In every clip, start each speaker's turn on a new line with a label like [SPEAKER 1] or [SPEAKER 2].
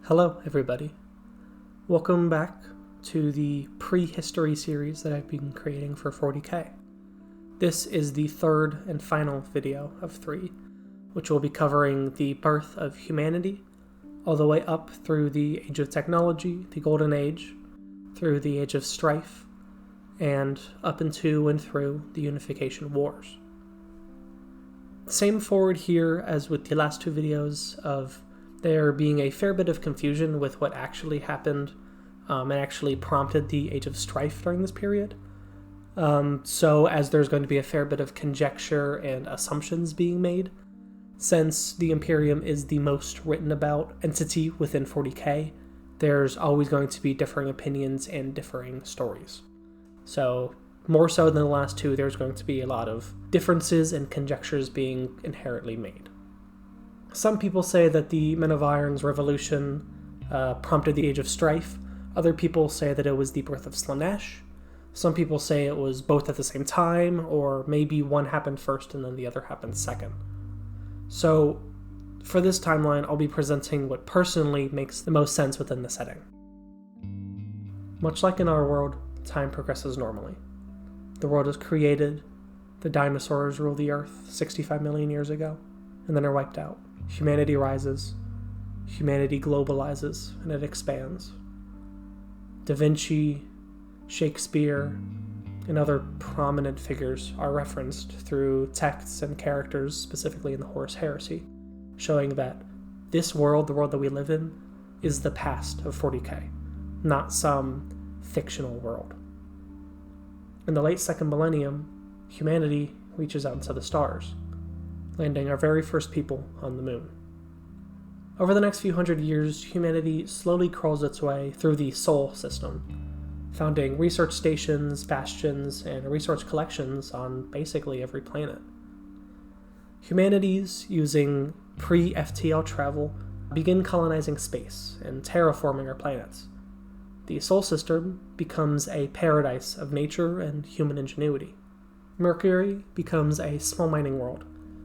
[SPEAKER 1] Hello, everybody. Welcome back to the Prehistory series that I've been creating for 40k. This is the third and final video of 3, which will be covering the birth of humanity, all the way up through the Age of Technology, the Golden Age, through the Age of Strife, and up into and through the Unification Wars. Same forward here as with the last 2 videos of there being a fair bit of confusion with what actually happened and actually prompted the Age of Strife during this period. So as there's going to be a fair bit of conjecture and assumptions being made, since the Imperium is the most written about entity within 40k, there's always going to be differing opinions and differing stories. So more so than the last 2, there's going to be a lot of differences and conjectures being inherently made. Some people say that the Men of Iron's revolution prompted the Age of Strife. Other people say that it was the birth of Slaanesh. Some people say it was both at the same time, or maybe one happened first and then the other happened second. So, for this timeline, I'll be presenting what personally makes the most sense within the setting. Much like in our world, time progresses normally. The world is created, the dinosaurs rule the Earth 65 million years ago, and then are wiped out. Humanity rises, humanity globalizes, and it expands. Da Vinci, Shakespeare, and other prominent figures are referenced through texts and characters, specifically in the Horus Heresy, showing that this world, the world that we live in, is the past of 40k, not some fictional world. In the late 2nd millennium, humanity reaches out into the stars, landing our very first people on the moon. Over the next few hundred years, humanity slowly crawls its way through the Sol system, founding research stations, bastions, and resource collections on basically every planet. Humanities, using pre-FTL travel, begin colonizing space and terraforming our planets. The Sol system becomes a paradise of nature and human ingenuity. Mercury becomes a small mining world,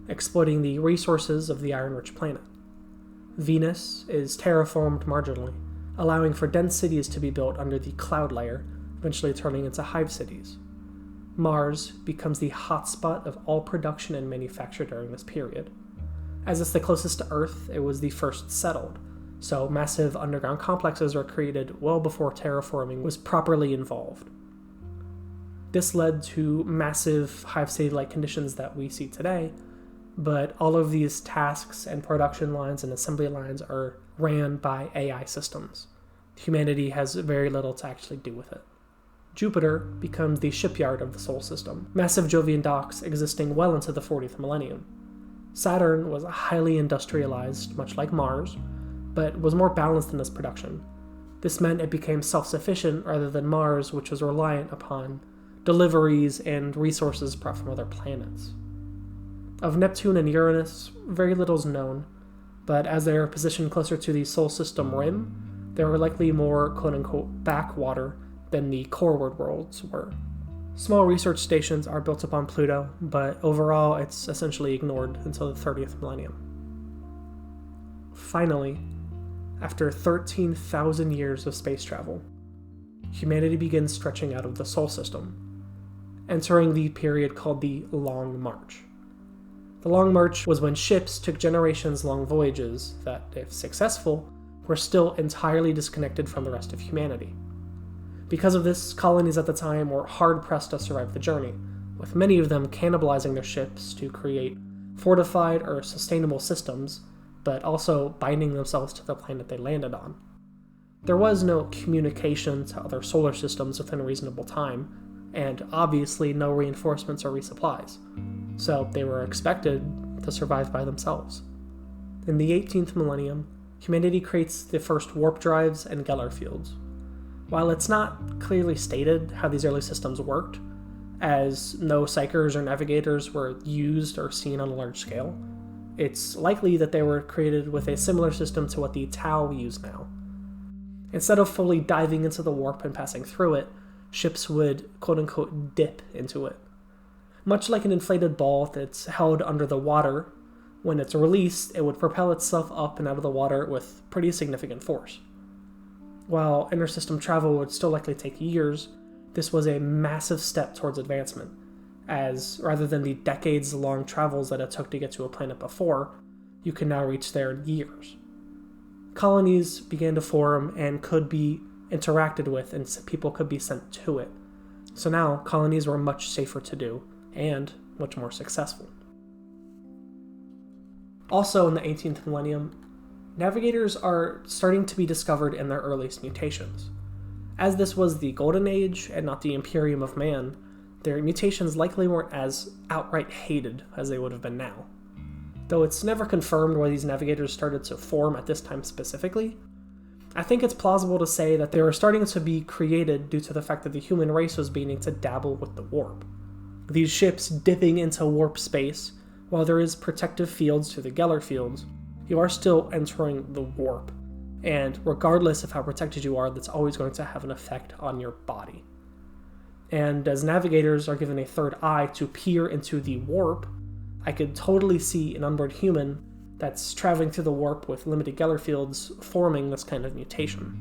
[SPEAKER 1] exploiting the resources of the iron-rich planet. Venus is terraformed marginally, allowing for dense cities to be built under the cloud layer, eventually turning into hive cities. Mars becomes the hotspot of all production and manufacture during this period. As it's the closest to Earth, it was the first settled, so massive underground complexes were created well before terraforming was properly involved. This led to massive hive city-like conditions that we see today, but all of these tasks and production lines and assembly lines are ran by AI systems. Humanity has very little to actually do with it. Jupiter becomes the shipyard of the Sol system, massive Jovian docks existing well into the 40th millennium. Saturn was highly industrialized, much like Mars, but was more balanced in its production. This meant it became self-sufficient rather than Mars, which was reliant upon deliveries and resources brought from other planets. Of Neptune and Uranus, very little is known, but as they are positioned closer to the Sol system rim, they were likely more quote-unquote backwater than the coreward worlds were. Small research stations are built upon Pluto, but overall it's essentially ignored until the 30th millennium. Finally, after 13,000 years of space travel, humanity begins stretching out of the Sol system, entering the period called the Long March. The Long March was when ships took generations-long voyages that, if successful, were still entirely disconnected from the rest of humanity. Because of this, colonies at the time were hard-pressed to survive the journey, with many of them cannibalizing their ships to create fortified or sustainable systems, but also binding themselves to the planet they landed on. There was no communication to other solar systems within a reasonable time, and obviously no reinforcements or resupplies, so they were expected to survive by themselves. In the 18th millennium, humanity creates the first warp drives and Geller fields. While it's not clearly stated how these early systems worked, as no Psychers or navigators were used or seen on a large scale, it's likely that they were created with a similar system to what the Tau use now. Instead of fully diving into the warp and passing through it, ships would quote-unquote dip into it. Much like an inflated ball that's held under the water When it's released, it would propel itself up and out of the water with pretty significant force. While intersystem travel would still likely take years, this was a massive step towards advancement, as rather than the decades-long travels that it took to get to a planet before, you can now reach there in years. Colonies began to form and could be interacted with, and people could be sent to it. So now, colonies were much safer to do, and much more successful. Also in the 18th millennium, navigators are starting to be discovered in their earliest mutations. As this was the Golden Age and not the Imperium of Man, their mutations likely weren't as outright hated as they would have been now. Though it's never confirmed why these navigators started to form at this time specifically, I think it's plausible to say that they were starting to be created due to the fact that the human race was beginning to dabble with the warp. These ships dipping into warp space, while there is protective fields to the Geller fields, you are still entering the warp, and regardless of how protected you are, that's always going to have an effect on your body. And as navigators are given a third eye to peer into the warp, I could totally see an unborn human that's traveling through the warp with limited Geller fields forming this kind of mutation.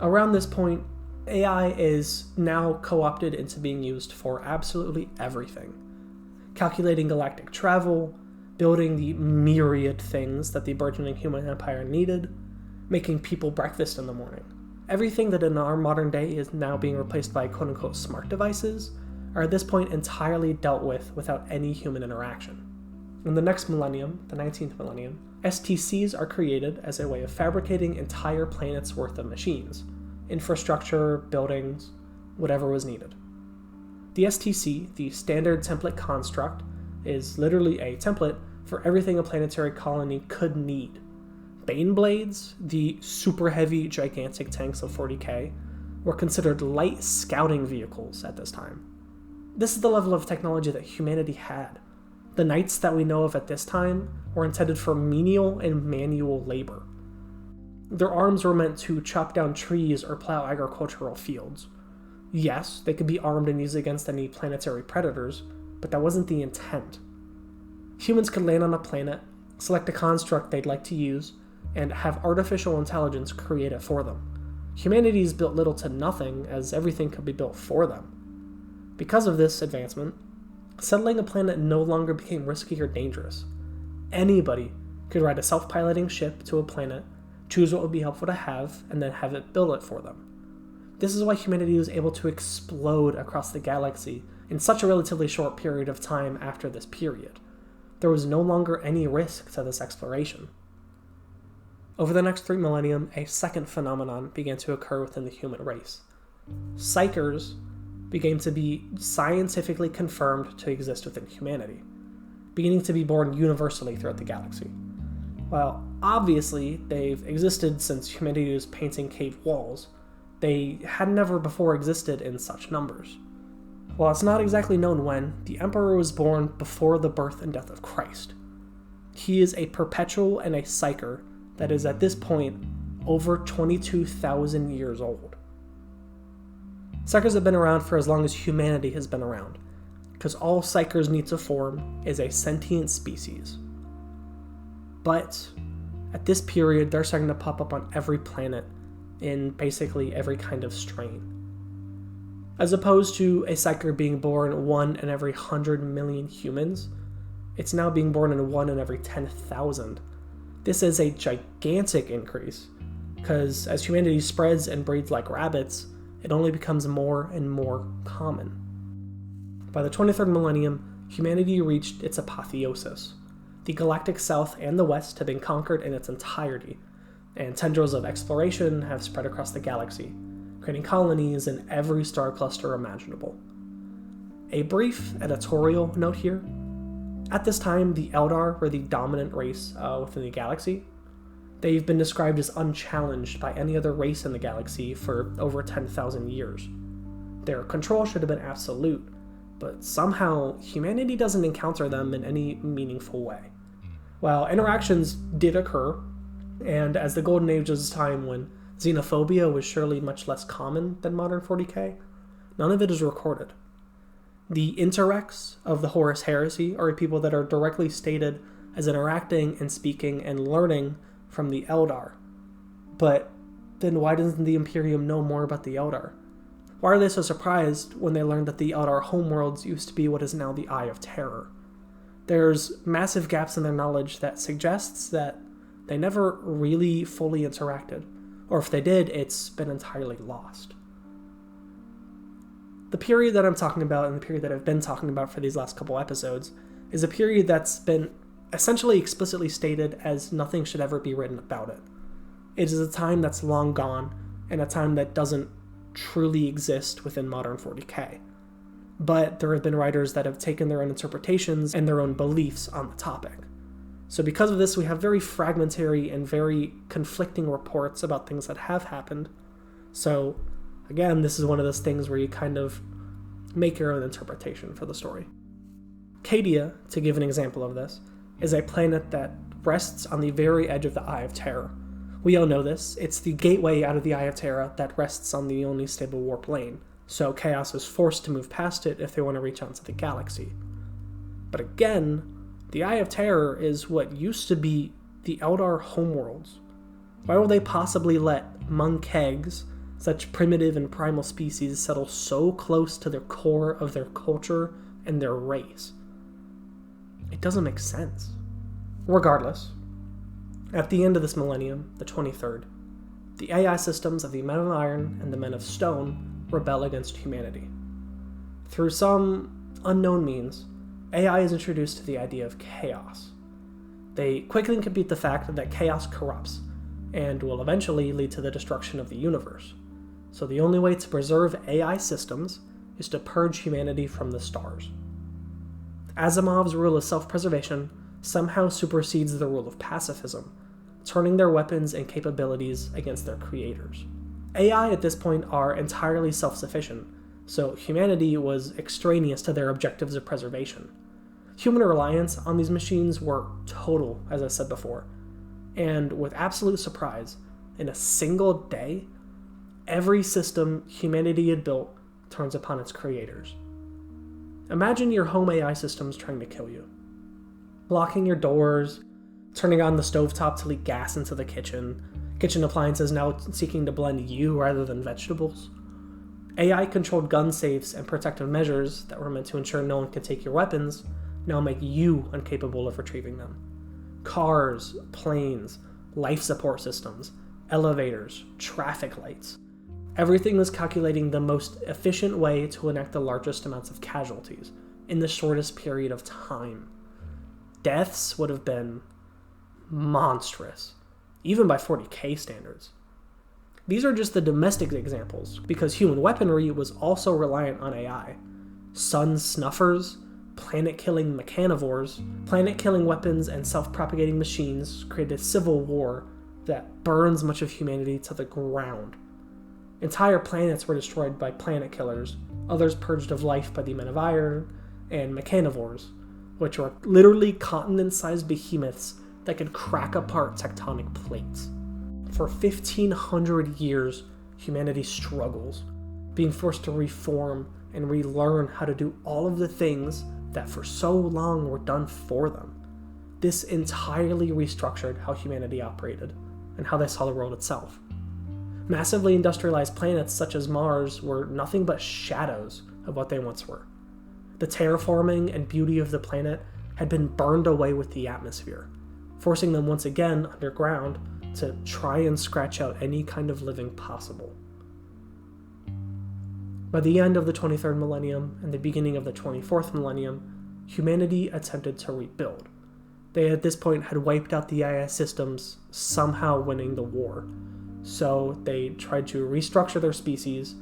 [SPEAKER 1] Around this point, AI is now co-opted into being used for absolutely everything. Calculating galactic travel, building the myriad things that the burgeoning human empire needed, making people breakfast in the morning. Everything that in our modern day is now being replaced by quote-unquote smart devices are at this point entirely dealt with without any human interaction. In the next millennium, the 19th millennium, STCs are created as a way of fabricating entire planets' worth of machines, infrastructure, buildings, whatever was needed. The STC, the standard template construct, is literally a template for everything a planetary colony could need. Baneblades, the super heavy gigantic tanks of 40k, were considered light scouting vehicles at this time. This is the level of technology that humanity had. The knights that we know of at this time were intended for menial and manual labor. Their arms were meant to chop down trees or plow agricultural fields. Yes, they could be armed and used against any planetary predators, but that wasn't the intent. Humans could land on a planet, select a construct they'd like to use, and have artificial intelligence create it for them. Humanity's built little to nothing, as everything could be built for them. Because of this advancement, settling a planet no longer became risky or dangerous. Anybody could ride a self-piloting ship to a planet, choose what would be helpful to have, and then have it build it for them. This is why humanity was able to explode across the galaxy in such a relatively short period of time after this period. There was no longer any risk to this exploration. Over the next 3 millennium, a second phenomenon began to occur within the human race. Psychers began to be scientifically confirmed to exist within humanity, beginning to be born universally throughout the galaxy. While obviously they've existed since humanity was painting cave walls, they had never before existed in such numbers. While it's not exactly known when, the Emperor was born before the birth and death of Christ. He is a perpetual and a psyker that is at this point over 22,000 years old. Psychers have been around for as long as humanity has been around, because all Psychers need to form is a sentient species. But at this period, they're starting to pop up on every planet in basically every kind of strain. As opposed to a Psyker being born 1 in every 100 million humans, it's now being born in 1 in every 10,000. This is a gigantic increase, because as humanity spreads and breeds like rabbits, it only becomes more and more common. By the 23rd millennium, humanity reached its apotheosis. The galactic south and the west have been conquered in its entirety, and tendrils of exploration have spread across the galaxy, creating colonies in every star cluster imaginable. A brief editorial note here. At this time, the Eldar were the dominant race within the galaxy. They've been described as unchallenged by any other race in the galaxy for over 10,000 years. Their control should have been absolute, but somehow humanity doesn't encounter them in any meaningful way. While interactions did occur, and as the Golden Age was a time when xenophobia was surely much less common than modern 40k, none of it is recorded. The interrex of the Horus Heresy are people that are directly stated as interacting and speaking and learning from the Eldar. But then why doesn't the Imperium know more about the Eldar? Why are they so surprised when they learn that the Eldar homeworlds used to be what is now the Eye of Terror? There's massive gaps in their knowledge that suggests that they never really fully interacted, or if they did, it's been entirely lost. The period that I'm talking about, and the period that I've been talking about for these last couple episodes, is a period that's been essentially explicitly stated as nothing should ever be written about it. It is a time that's long gone, and a time that doesn't truly exist within modern 40k. But there have been writers that have taken their own interpretations and their own beliefs on the topic. So because of this, we have very fragmentary and very conflicting reports about things that have happened. So again, this is one of those things where you kind of make your own interpretation for the story. Cadia, to give an example of this, is a planet that rests on the very edge of the Eye of Terror. We all know this. It's the gateway out of the Eye of Terror that rests on the only stable warp lane, so Chaos is forced to move past it if they want to reach onto the galaxy. But again, the Eye of Terror is what used to be the Eldar homeworlds. Why would they possibly let Munkegs, such primitive and primal species, settle so close to the core of their culture and their race? It doesn't make sense. Regardless, at the end of this millennium, the 23rd, the AI systems of the Men of Iron and the Men of Stone rebel against humanity. Through some unknown means, AI is introduced to the idea of chaos. They quickly compute the fact that chaos corrupts, and will eventually lead to the destruction of the universe. So the only way to preserve AI systems is to purge humanity from the stars. Asimov's rule of self-preservation somehow supersedes the rule of pacifism, turning their weapons and capabilities against their creators. AI at this point are entirely self-sufficient, so humanity was extraneous to their objectives of preservation. Human reliance on these machines were total, as I said before, and with absolute surprise, in a single day, every system humanity had built turns upon its creators. Imagine your home AI systems trying to kill you. Locking your doors, turning on the stovetop to leak gas into the kitchen appliances now seeking to blend you rather than vegetables. AI-controlled gun safes and protective measures that were meant to ensure no one could take your weapons now make you incapable of retrieving them. Cars, planes, life support systems, elevators, traffic lights. Everything was calculating the most efficient way to enact the largest amounts of casualties in the shortest period of time. Deaths would have been monstrous, even by 40k standards. These are just the domestic examples, because human weaponry was also reliant on AI. Sun snuffers, planet-killing mechanivores, planet-killing weapons, and self-propagating machines created a civil war that burns much of humanity to the ground. Entire planets were destroyed by planet killers, others purged of life by the Men of Iron, and mechanivores, which were literally continent-sized behemoths that could crack apart tectonic plates. For 1,500 years, humanity struggles, being forced to reform and relearn how to do all of the things that for so long were done for them. This entirely restructured how humanity operated and how they saw the world itself. Massively industrialized planets such as Mars were nothing but shadows of what they once were. The terraforming and beauty of the planet had been burned away with the atmosphere, forcing them once again underground to try and scratch out any kind of living possible. By the end of the 23rd millennium and the beginning of the 24th millennium, humanity attempted to rebuild. They at this point had wiped out the AI systems, somehow winning the war. So they tried to restructure their species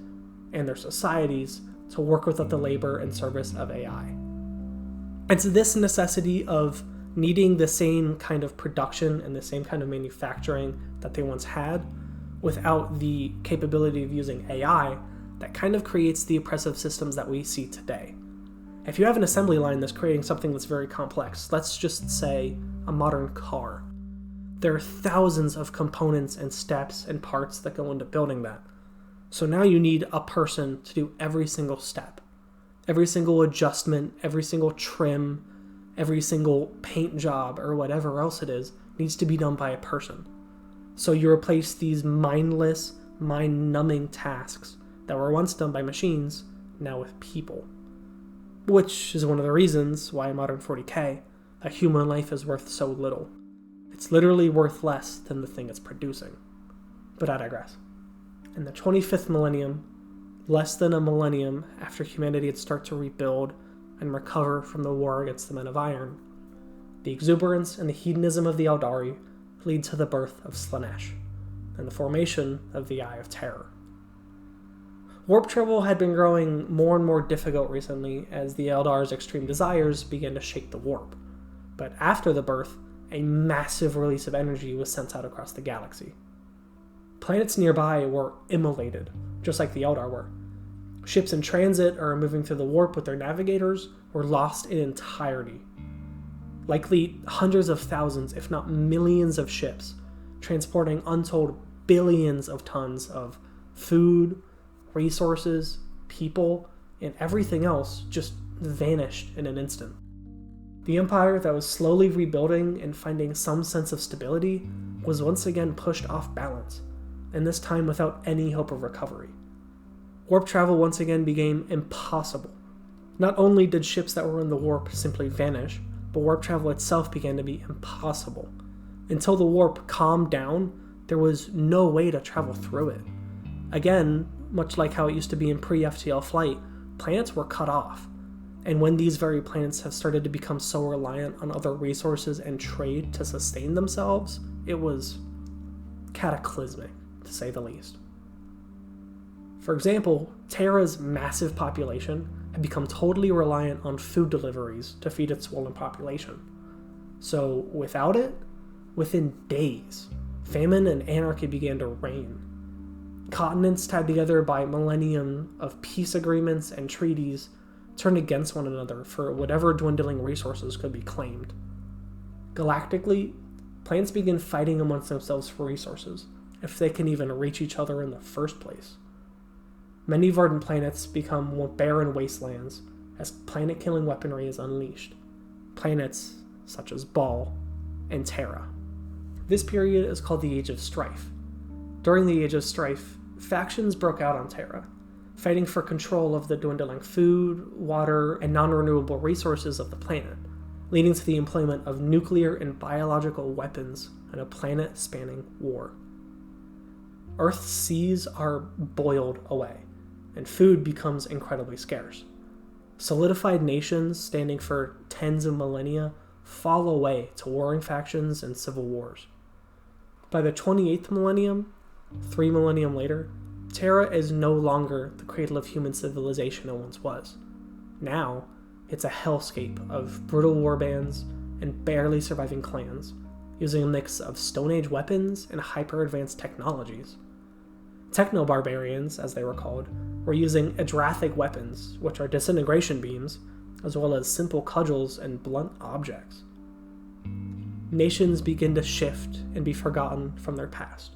[SPEAKER 1] and their societies to work without the labor and service of AI. It's this necessity of needing the same kind of production and the same kind of manufacturing that they once had without the capability of using AI that kind of creates the oppressive systems that we see today. If you have an assembly line that's creating something that's very complex, let's just say a modern car, there are thousands of components and steps and parts that go into building that. So now you need a person to do every single step, every single adjustment, every single trim, Every single paint job or whatever else it is needs to be done by a person. So you replace these mindless, mind-numbing tasks that were once done by machines, now with people. Which is one of the reasons why in modern 40k, a human life is worth so little. It's literally worth less than the thing it's producing. But I digress. In the 25th millennium, less than a millennium after humanity had started to rebuild and recover from the war against the Men of Iron, the exuberance and the hedonism of the Eldari lead to the birth of Slaanesh and the formation of the Eye of Terror. Warp travel had been growing more and more difficult recently as the Eldar's extreme desires began to shake the warp. But after the birth, a massive release of energy was sent out across the galaxy. Planets nearby were immolated, just like the Eldar were. Ships in transit or moving through the warp with their navigators were lost in entirety. Likely hundreds of thousands, if not millions of ships, transporting untold billions of tons of food, resources, people, and everything else just vanished in an instant. The empire that was slowly rebuilding and finding some sense of stability was once again pushed off balance, and this time without any hope of recovery. Warp travel once again became impossible. Not only did ships that were in the warp simply vanish, but warp travel itself began to be impossible. Until the warp calmed down, there was no way to travel through it. Again, much like how it used to be in pre-FTL flight, planets were cut off. And when these very planets have started to become so reliant on other resources and trade to sustain themselves, it was cataclysmic, to say the least. For example, Terra's massive population had become totally reliant on food deliveries to feed its swollen population. So without it, within days, famine and anarchy began to reign. Continents tied together by millennium of peace agreements and treaties turned against one another for whatever dwindling resources could be claimed. Galactically, planets began fighting amongst themselves for resources, if they can even reach each other in the first place. Many verdant planets become barren wastelands as planet-killing weaponry is unleashed. Planets such as Baal and Terra. This period is called the Age of Strife. During the Age of Strife, factions broke out on Terra, fighting for control of the dwindling food, water, and non-renewable resources of the planet, leading to the employment of nuclear and biological weapons in a planet-spanning war. Earth's seas are boiled away, and food becomes incredibly scarce. Solidified nations standing for tens of millennia fall away to warring factions and civil wars. By the 28th millennium, 3 millennium later, Terra is no longer the cradle of human civilization it once was. Now, it's a hellscape of brutal warbands and barely surviving clans, using a mix of Stone Age weapons and hyper-advanced technologies. Techno-barbarians, as they were called, were using Adrathic weapons, which are disintegration beams, as well as simple cudgels and blunt objects. Nations begin to shift and be forgotten from their past.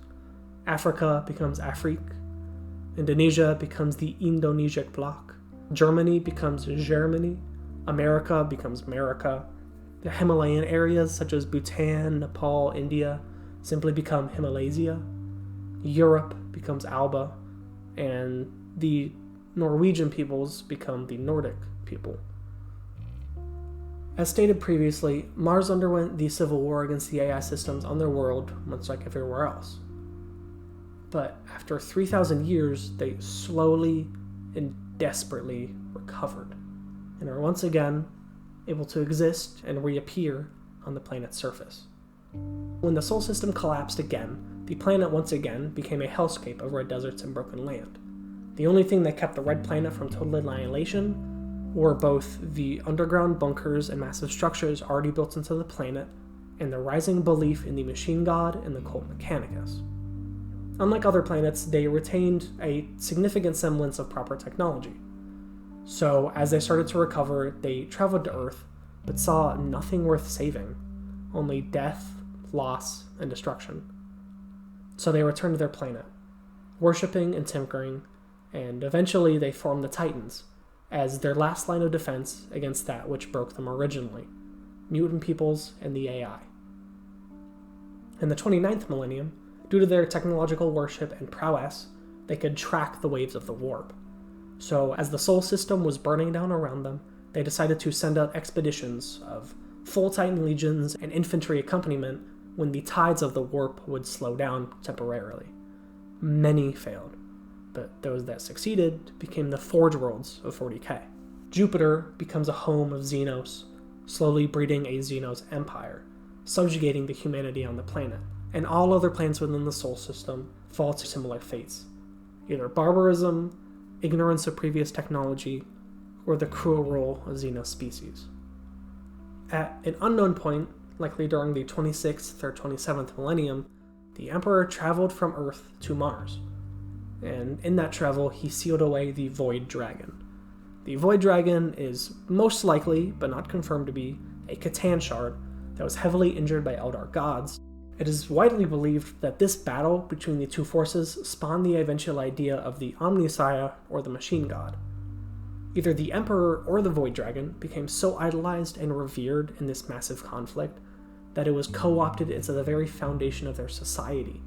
[SPEAKER 1] Africa becomes Afrique. Indonesia becomes the Indonesian bloc. Germany becomes Germany. America becomes America. The Himalayan areas such as Bhutan, Nepal, India simply become Himalasia. Europe becomes Alba, and the Norwegian peoples become the Nordic people. As stated previously, Mars underwent the civil war against the AI systems on their world, much like everywhere else. But after 3,000 years, they slowly and desperately recovered, and are once again able to exist and reappear on the planet's surface. When the Sol system collapsed again, the planet once again became a hellscape of red deserts and broken land. The only thing that kept the red planet from total annihilation were both the underground bunkers and massive structures already built into the planet, and the rising belief in the machine god and the cult Mechanicus. Unlike other planets, they retained a significant semblance of proper technology. So, as they started to recover, they traveled to Earth, but saw nothing worth saving, only death, loss, and destruction. So they returned to their planet, worshipping and tinkering, and eventually they formed the Titans, as their last line of defense against that which broke them originally, mutant peoples, and the AI. In the 29th millennium, due to their technological worship and prowess, they could track the waves of the warp. So, as the Sol system was burning down around them, they decided to send out expeditions of full Titan legions and infantry accompaniment when the tides of the warp would slow down temporarily. Many failed, but those that succeeded became the Forge Worlds of 40k. Jupiter becomes a home of Xenos, slowly breeding a Xenos empire, subjugating the humanity on the planet, and all other planets within the Sol system fall to similar fates, either barbarism, ignorance of previous technology, or the cruel rule of Xenos species. At an unknown point, likely during the 26th or 27th millennium, the Emperor traveled from Earth to Mars, and in that travel he sealed away the Void Dragon. The Void Dragon is most likely, but not confirmed to be, a Catan shard that was heavily injured by Eldar gods. It is widely believed that this battle between the two forces spawned the eventual idea of the Omnissiah, or the Machine God. Either the Emperor or the Void Dragon became so idolized and revered in this massive conflict that it was co-opted into the very foundation of their society,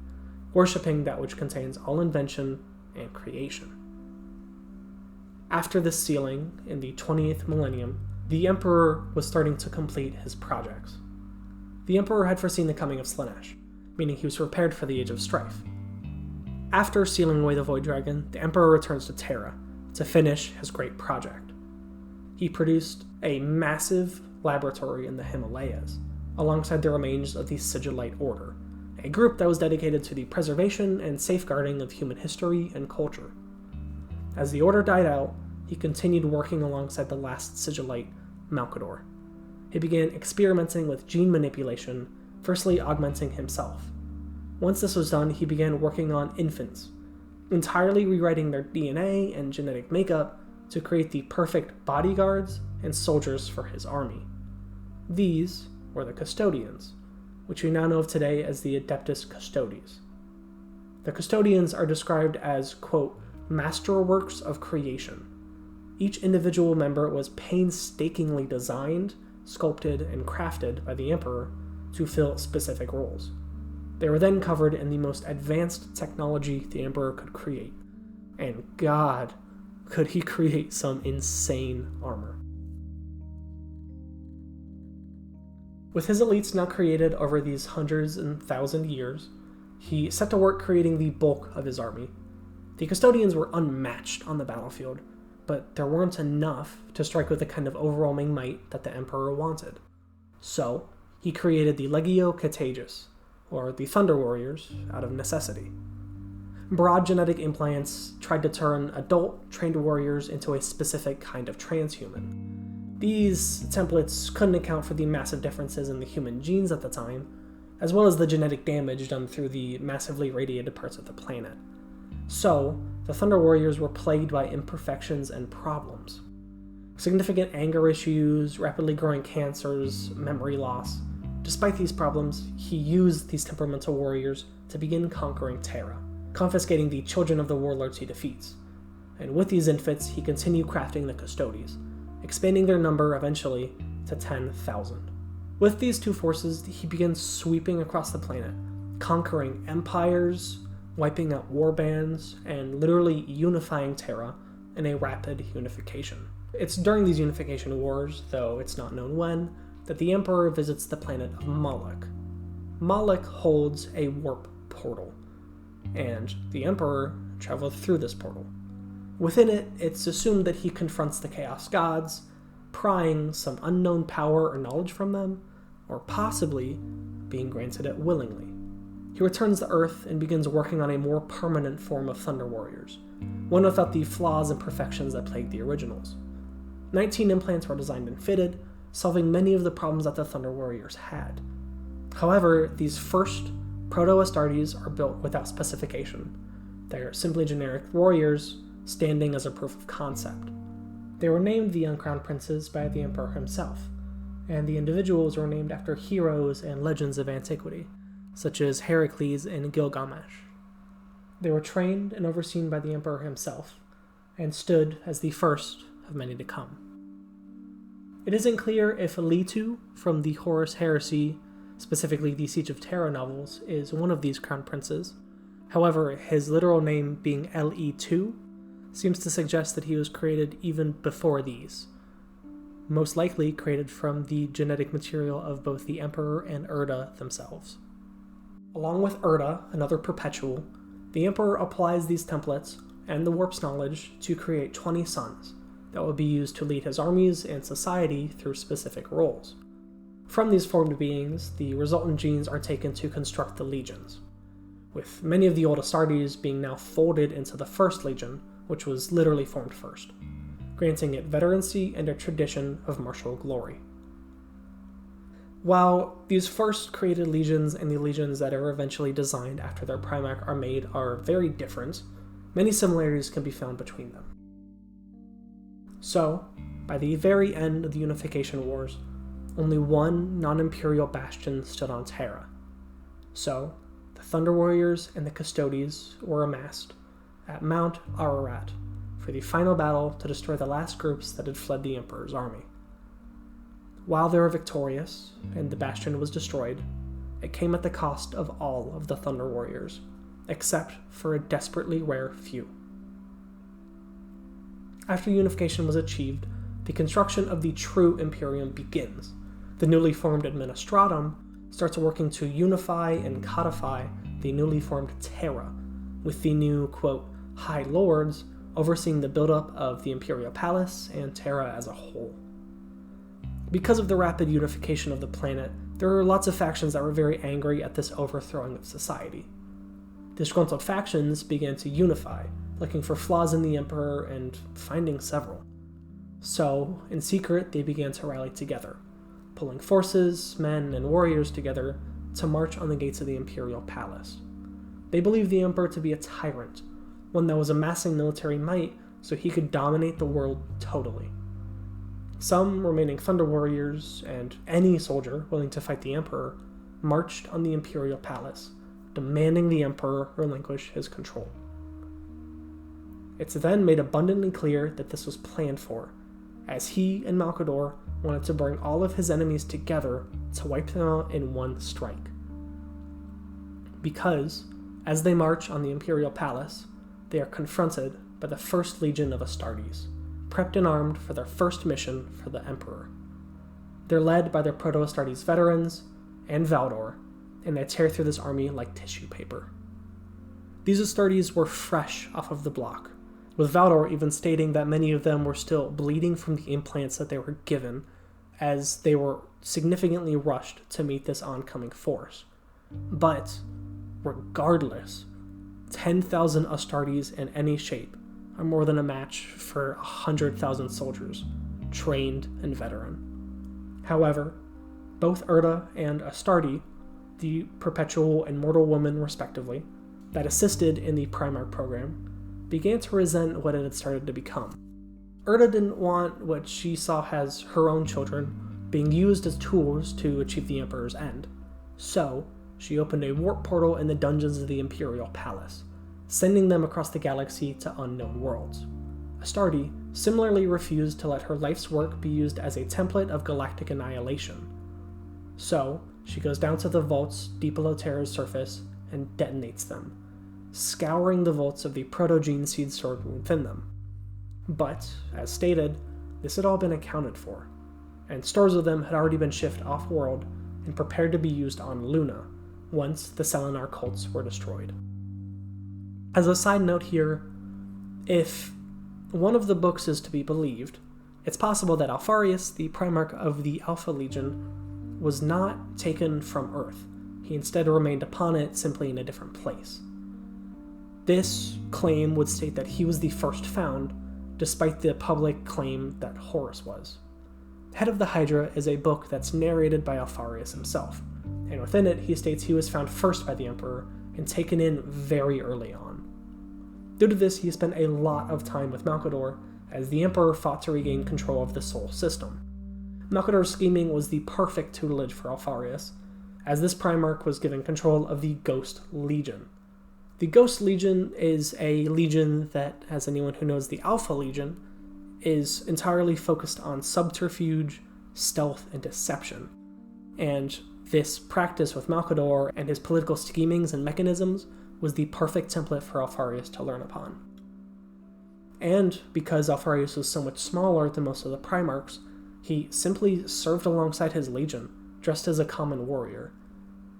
[SPEAKER 1] worshipping that which contains all invention and creation. After this sealing, in the 20th millennium, the Emperor was starting to complete his projects. The Emperor had foreseen the coming of Slaanesh, meaning he was prepared for the Age of Strife. After sealing away the Void Dragon, the Emperor returns to Terra to finish his great project. He produced a massive laboratory in the Himalayas, alongside the remains of the Sigillite Order, a group that was dedicated to the preservation and safeguarding of human history and culture. As the Order died out, he continued working alongside the last Sigillite, Malkador. He began experimenting with gene manipulation, firstly augmenting himself. Once this was done, he began working on infants, entirely rewriting their DNA and genetic makeup to create the perfect bodyguards and soldiers for his army. These were the Custodians, which we now know of today as the Adeptus Custodes. The Custodians are described as, quote, masterworks of creation. Each individual member was painstakingly designed, sculpted, and crafted by the Emperor to fill specific roles. They were then covered in the most advanced technology the Emperor could create. And God, could he create some insane armor. With his elites now created over these hundreds and thousand years, he set to work creating the bulk of his army. The Custodians were unmatched on the battlefield, but there weren't enough to strike with the kind of overwhelming might that the Emperor wanted. So, he created the Legio Catagus, or the Thunder Warriors, out of necessity. Broad genetic implants tried to turn adult, trained warriors into a specific kind of transhuman. These templates couldn't account for the massive differences in the human genes at the time, as well as the genetic damage done through the massively radiated parts of the planet. So, the Thunder Warriors were plagued by imperfections and problems. Significant anger issues, rapidly growing cancers, memory loss. Despite these problems, he used these temperamental warriors to begin conquering Terra, confiscating the children of the warlords he defeats. And with these infants, he continued crafting the Custodes, expanding their number eventually to 10,000. With these two forces, he began sweeping across the planet, conquering empires, wiping out warbands, and literally unifying Terra in a rapid unification. It's during these unification wars, though it's not known when, that the Emperor visits the planet of Moloch. Moloch holds a warp portal, and the Emperor traveled through this portal. Within it, it's assumed that he confronts the Chaos Gods, prying some unknown power or knowledge from them, or possibly being granted it willingly. He returns to Earth and begins working on a more permanent form of Thunder Warriors, one without the flaws and imperfections that plagued the originals. 19 implants were designed and fitted, solving many of the problems that the Thunder Warriors had. However, these first Proto-Astartes are built without specification. They are simply generic warriors, standing as a proof of concept. They were named the Uncrowned Princes by the Emperor himself, and the individuals were named after heroes and legends of antiquity, such as Heracles and Gilgamesh. They were trained and overseen by the Emperor himself, and stood as the first of many to come. It isn't clear if Leto from the Horus Heresy, specifically the Siege of Terra novels, is one of these crown princes. However, his literal name being Le2 seems to suggest that he was created even before these, most likely created from the genetic material of both the Emperor and Erda themselves. Along with Erda, another perpetual, the Emperor applies these templates and the warp's knowledge to create 20 sons that will be used to lead his armies and society through specific roles. From these formed beings, the resultant genes are taken to construct the legions, with many of the old Astartes being now folded into the first legion, which was literally formed first, granting it veterancy and a tradition of martial glory. While these first created legions and the legions that are eventually designed after their Primarch are made are very different, many similarities can be found between them. So, by the very end of the Unification Wars, only one non-imperial bastion stood on Terra. So, the Thunder Warriors and the Custodes were amassed at Mount Ararat for the final battle to destroy the last groups that had fled the Emperor's army. While they were victorious, and the bastion was destroyed, it came at the cost of all of the Thunder Warriors, except for a desperately rare few. After unification was achieved, the construction of the true Imperium begins. The newly formed Administratum starts working to unify and codify the newly formed Terra, with the new, quote, High Lords overseeing the buildup of the Imperial Palace and Terra as a whole. Because of the rapid unification of the planet, there were lots of factions that were very angry at this overthrowing of society. Disgruntled factions began to unify, looking for flaws in the Emperor and finding several. So, in secret, they began to rally together, pulling forces, men, and warriors together to march on the gates of the Imperial Palace. They believed the Emperor to be a tyrant, one that was amassing military might so he could dominate the world totally. Some remaining Thunder Warriors, and any soldier willing to fight the Emperor, marched on the Imperial Palace, demanding the Emperor relinquish his control. It's then made abundantly clear that this was planned for, as he and Malcador wanted to bring all of his enemies together to wipe them out in one strike. Because, as they march on the Imperial Palace, they are confronted by the First Legion of Astartes, prepped and armed for their first mission for the Emperor. They're led by their Proto-Astartes veterans and Valdor, and they tear through this army like tissue paper. These Astartes were fresh off of the block, with Valdor even stating that many of them were still bleeding from the implants that they were given, as they were significantly rushed to meet this oncoming force. But, regardless, 10,000 Astartes in any shape are more than a match for 100,000 soldiers, trained and veteran. However, both Erda and Astarte, the perpetual and mortal woman respectively, that assisted in the Primarch program, began to resent what it had started to become. Erda didn't want what she saw as her own children being used as tools to achieve the Emperor's end, so she opened a warp portal in the dungeons of the Imperial Palace, sending them across the galaxy to unknown worlds. Astarte similarly refused to let her life's work be used as a template of galactic annihilation. So, she goes down to the vaults deep below Terra's surface and detonates them, scouring the vaults of the proto-gene seed stored within them. But, as stated, this had all been accounted for, and stores of them had already been shipped off-world and prepared to be used on Luna, once the Selenar cults were destroyed. As a side note here, if one of the books is to be believed, it's possible that Alpharius, the Primarch of the Alpha Legion, was not taken from Earth. He instead remained upon it, simply in a different place. This claim would state that he was the first found, despite the public claim that Horus was. Head of the Hydra is a book that's narrated by Alpharius himself, and within it he states he was found first by the Emperor and taken in very early on. Due to this, he spent a lot of time with Malcador, as the Emperor fought to regain control of the Sol system. Malcador's scheming was the perfect tutelage for Alpharius, as this Primarch was given control of the Ghost Legion. The Ghost Legion is a legion that, as anyone who knows the Alpha Legion, is entirely focused on subterfuge stealth and deception. And this practice with Malcador and his political schemings and mechanisms was the perfect template for Alfarius to learn upon. And because Alfarius was so much smaller than most of the Primarchs, he simply served alongside his legion, dressed as a common warrior.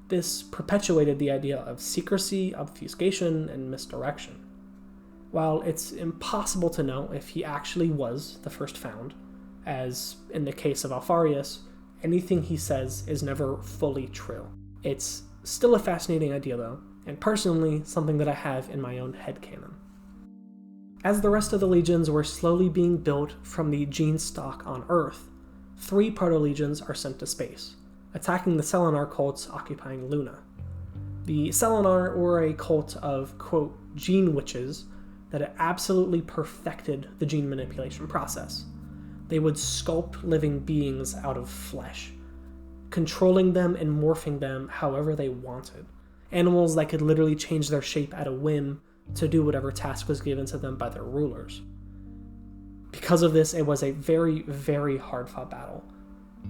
[SPEAKER 1] This perpetuated the idea of secrecy, obfuscation, and misdirection. While it's impossible to know if he actually was the first found, as in the case of Alfarius, anything he says is never fully true. It's still a fascinating idea though, and personally something that I have in my own headcanon. As the rest of the legions were slowly being built from the gene stock on Earth, 3 proto-legions are sent to space, attacking the Selenar cults occupying Luna. The Selenar were a cult of, quote, gene witches that had absolutely perfected the gene manipulation process. They would sculpt living beings out of flesh, controlling them and morphing them however they wanted. Animals that could literally change their shape at a whim to do whatever task was given to them by their rulers. Because of this, it was a very, very hard-fought battle,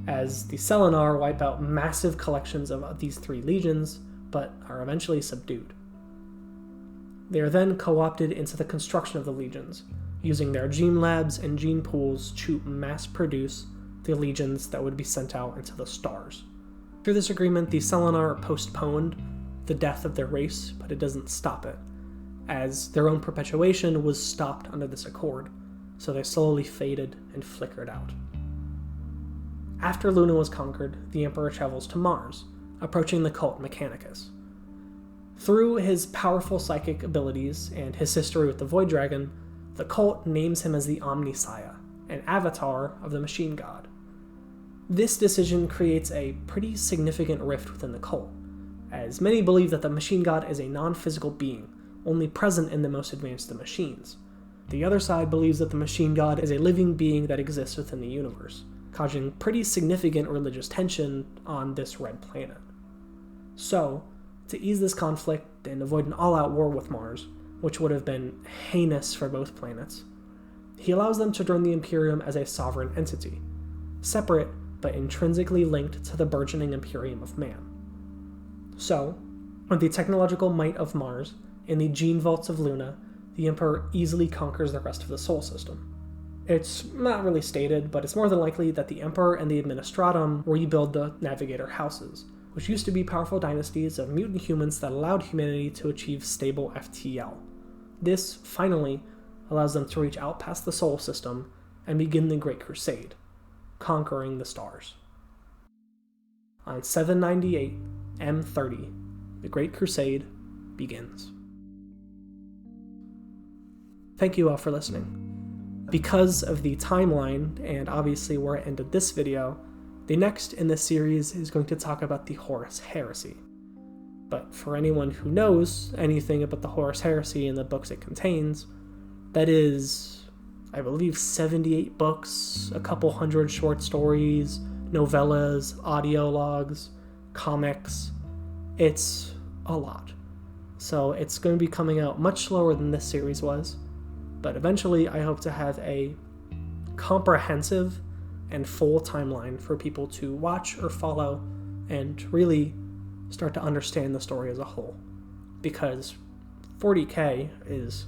[SPEAKER 1] as the Selenar wipe out massive collections of these 3 legions, but are eventually subdued. They are then co-opted into the construction of the legions, using their gene labs and gene pools to mass-produce the legions that would be sent out into the stars. Through this agreement, the Selenar postponed the death of their race, but it doesn't stop it, as their own perpetuation was stopped under this accord, so they slowly faded and flickered out. After Luna was conquered, the Emperor travels to Mars, approaching the cult Mechanicus. Through his powerful psychic abilities and his history with the Void Dragon, the cult names him as the Omnissiah, an avatar of the machine god. This decision creates a pretty significant rift within the cult, as many believe that the machine god is a non-physical being, only present in the most advanced of machines. The other side believes that the machine god is a living being that exists within the universe, causing pretty significant religious tension on this red planet. So, to ease this conflict and avoid an all-out war with Mars, which would have been heinous for both planets, he allows them to join the Imperium as a sovereign entity, separate but intrinsically linked to the burgeoning Imperium of Man. So, with the technological might of Mars and the gene vaults of Luna, the Emperor easily conquers the rest of the Sol system. It's not really stated, but it's more than likely that the Emperor and the Administratum rebuild the Navigator houses, which used to be powerful dynasties of mutant humans that allowed humanity to achieve stable FTL. This, finally, allows them to reach out past the Sol system and begin the Great Crusade, conquering the stars. On 798 M30, the Great Crusade begins. Thank you all for listening. Because of the timeline, and obviously where I ended this video, the next in this series is going to talk about the Horus Heresy. But for anyone who knows anything about the Horus Heresy and the books it contains, that is, I believe, 78 books, a couple hundred short stories, novellas, audio logs, comics. It's a lot. So it's going to be coming out much slower than this series was, but eventually I hope to have a comprehensive and full timeline for people to watch or follow and really start to understand the story as a whole. Because 40K is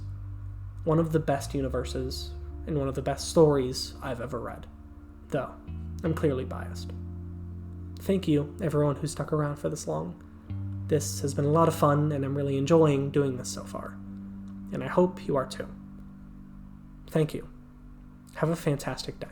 [SPEAKER 1] one of the best universes and one of the best stories I've ever read, though I'm clearly biased. Thank you, everyone who stuck around for this long. This has been a lot of fun, and I'm really enjoying doing this so far. And I hope you are too. Thank you. Have a fantastic day.